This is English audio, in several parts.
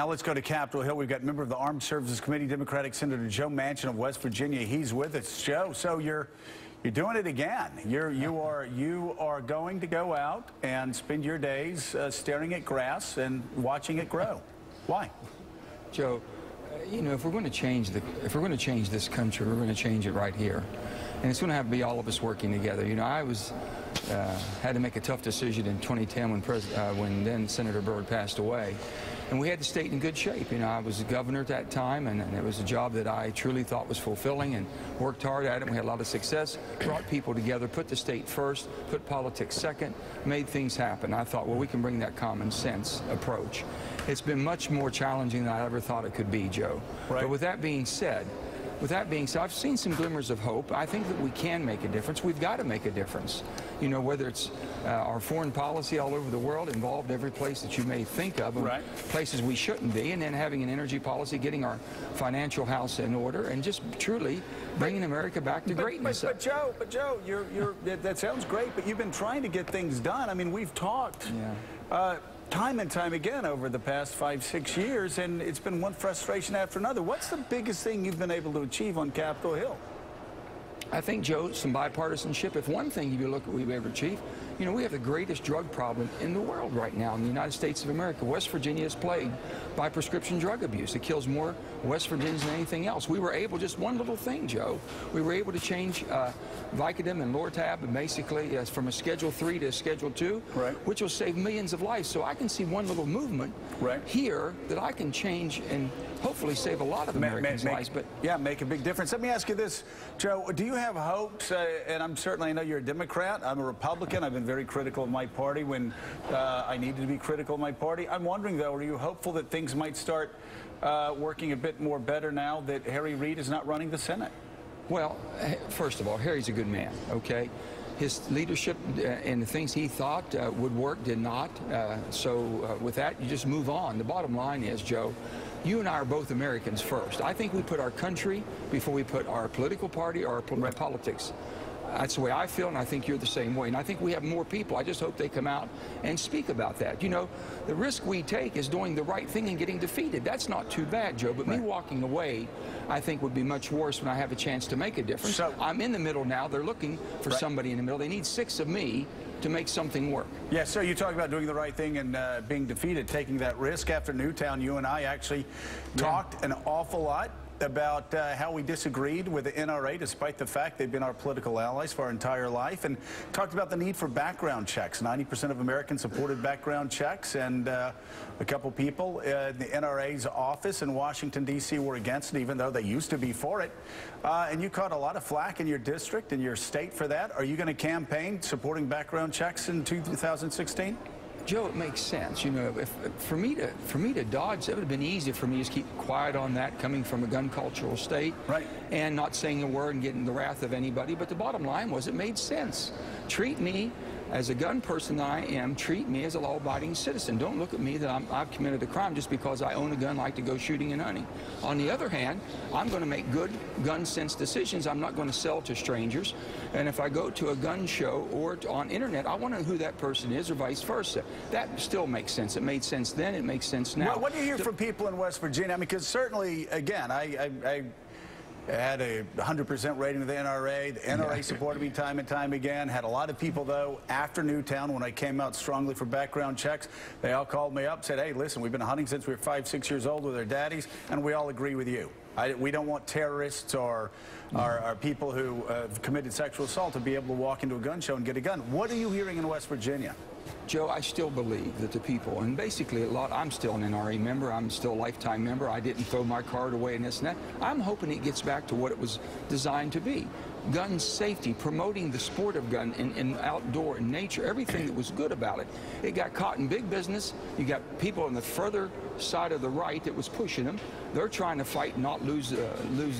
Now let's go to Capitol Hill. We've got member of the Armed Services Committee, Democratic Senator Joe Manchin of West Virginia. He's with us. Joe, so you're doing it again. You are going to go out and spend your days staring at grass and watching it grow. Why? Joe, you know, if we're going to change this country, we're going to change it right here, and it's going to have to be all of us working together. You know, I had to make a tough decision in 2010 when then Senator Byrd passed away, and we had the state in good shape. You know, I was the governor at that time, and it was a job that I truly thought was fulfilling, and worked hard at it. We had a lot of success, brought people together, put the state first, put politics second, made things happen. I thought, well, we can bring that common sense approach. It's been much more challenging than I ever thought it could be, Joe. Right. But with that being said, I've seen some glimmers of hope. I think that we can make a difference. We've got to make a difference. You know, whether it's our foreign policy all over the world, involved every place that you may think of, right, places we shouldn't be, and then having an energy policy, getting our financial house in order, and just truly bringing America back to greatness. But Joe, that sounds great, but you've been trying to get things done. I mean, we've talked. Yeah. Time and time again over the past 5-6 years, and it's been one frustration after another. What's the biggest thing you've been able to achieve on Capitol Hill? I think, Joe, some bipartisanship. If one thing you look at we've ever achieved, you know, we have the greatest drug problem in the world right now in the United States of America. West Virginia is plagued by prescription drug abuse. It kills more West Virginians than anything else. We were able, just one little thing, Joe, we were able to change Vicodin and Lortab, and basically from a Schedule 3 to a Schedule 2, right, which will save millions of lives. So I can see one little movement here that I can change and hopefully save a lot of Americans' lives. But yeah, make a big difference. Let me ask you this, Joe. Do you have hopes? And I know you're a Democrat. I'm a Republican. I've been very critical of my party when I needed to be critical of my party. I'm wondering, though, are you hopeful that things might start working a bit more better now that Harry Reid is not running the Senate? Well, first of all, Harry's a good man, okay? His leadership and the things he thought would work did not. So with that, you just move on. The bottom line is, Joe, you and I are both Americans first. I think we put our country before we put our political party or our politics. That's the way I feel, and I think you're the same way. And I think we have more people. I just hope they come out and speak about that. You know, the risk we take is doing the right thing and getting defeated. That's not too bad, Joe, but me walking away, I think, would be much worse when I have a chance to make a difference. So I'm in the middle now. They're looking for somebody in the middle. They need 6 of me to make something work. Yeah, so you talk about doing the right thing and being defeated, taking that risk. After Newtown, you and I actually talked an awful lot about how we disagreed with the NRA, despite the fact they've been our political allies for our entire life, and talked about the need for background checks. 90% of Americans supported background checks, and a couple people in the NRA's office in Washington, D.C. were against it, even though they used to be for it. And you caught a lot of flack in your district and your state for that. Are you going to campaign supporting background checks in 2016? Joe, it makes sense. You know, for me to dodge, it would have been easy for me to just keep quiet on that, coming from a gun cultural state, and not saying a word and getting the wrath of anybody. But the bottom line was, it made sense. Treat me as a gun person that I am. Treat me as a law-abiding citizen. Don't look at me that I've committed a crime just because I own a gun, like to go shooting and hunting. On the other hand, I'm going to make good gun sense decisions. I'm not going to sell to strangers. And if I go to a gun show or on internet, I want to know who that person is, or vice versa. That still makes sense. It made sense then. It makes sense now. What do you hear from people in West Virginia? I mean, because certainly, again, I had a 100% rating of the NRA. The NRA supported me time and time again. Had a lot of people, though, after Newtown, when I came out strongly for background checks, they all called me up, said, hey, listen, we've been hunting since we were 5-6 years old with our daddies, and we all agree with you. We don't want terrorists or people who have committed sexual assault to be able to walk into a gun show and get a gun. What are you hearing in West Virginia? Joe, I still believe that the people, and basically I'm still an NRA member, I'm still a lifetime member, I didn't throw my card away and this and that. I'm hoping it gets back to what it was designed to be. Gun safety, promoting the sport of gun in outdoor and nature, everything that was good about it. It got caught in big business. You got people on the further side of the right that was pushing them. They're trying to fight and not lose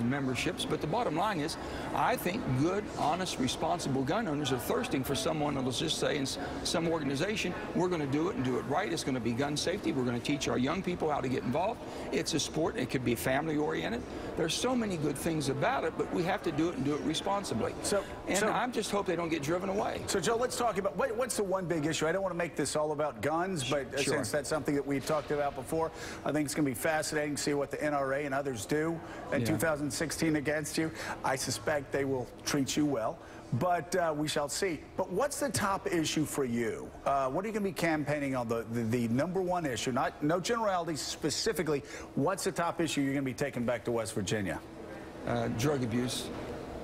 memberships. But the bottom line is, I think good, honest, responsible gun owners are thirsting for someone that'll just say in some organization, we're going to do it and do it right. It's going to be gun safety. We're going to teach our young people how to get involved. It's a sport. It could be family-oriented. There's so many good things about it, but we have to do it and do it responsibly. responsibly. So I just hope they don't get driven away. So, Joe, let's talk about what's the one big issue. I don't want to make this all about guns, but Sure. since that's something that we talked about before, I think it's going to be fascinating to see what the NRA and others do in 2016 against you. I suspect they will treat you well, but we shall see. But what's the top issue for you? What are you going to be campaigning on? The number one issue, no generalities, specifically, what's the top issue you're going to be taking back to West Virginia? Drug abuse.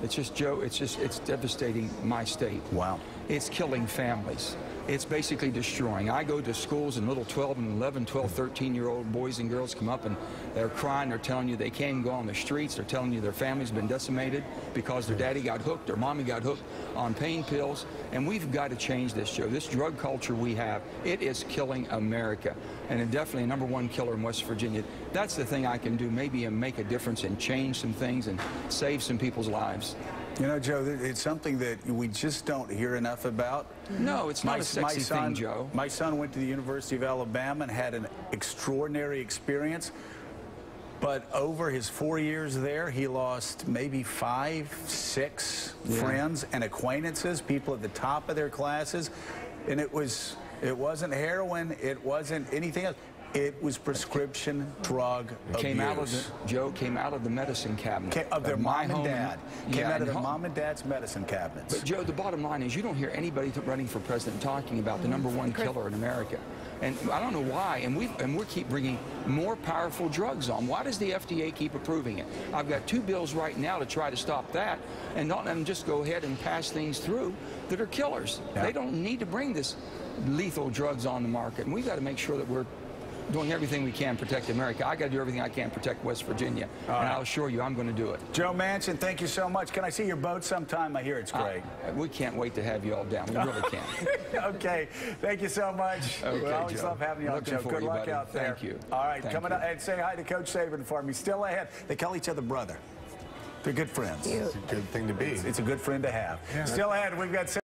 It's just, Joe, it's devastating my state. Wow. It's killing families. It's basically destroying. I go to schools and little 12 and 11, 12, 13-year-old boys and girls come up and they're crying. They're telling you they can't even go on the streets. They're telling you their family's been decimated because their daddy got hooked, their mommy got hooked on pain pills. And we've got to change this, Joe. This drug culture we have, it is killing America. And it's definitely a #1 killer in West Virginia. That's the thing I can do, maybe make a difference and change some things and save some people's lives. You know, Joe, it's something that we just don't hear enough about. No, it's not a sexy thing, Joe. My son went to the University of Alabama and had an extraordinary experience. But over his 4 years there, he lost maybe 5, 6 friends and acquaintances, people at the top of their classes. And it wasn't heroin, it wasn't anything else. It was prescription drug abuse. Came out of the medicine cabinet. Of their mom and dad. Came out of their mom and dad's medicine cabinets. But, Joe, the bottom line is you don't hear anybody running for president talking about the #1 killer in America. And I don't know why. And we keep bringing more powerful drugs on. Why does the FDA keep approving it? I've got 2 bills right now to try to stop that and not let them just go ahead and pass things through that are killers. Yeah. They don't need to bring this lethal drugs on the market. And we've got to make sure that we're doing everything we can to protect America. I got to do everything I can to protect West Virginia. And I'll assure you I'm going to do it. Joe Manchin, thank you so much. Can I see your boat sometime? I hear it's great. We can't wait to have you all down. We really can't. Okay. Thank you so much. Okay, we always Joe. love having you on, Joe. Good luck buddy. out there. Thank you. All right. Thank Up and say hi to Coach Saban for me. Still ahead. They call each other brother. They're good friends. It's a good thing to be. It's a good friend to have. Yeah. Still ahead. We've got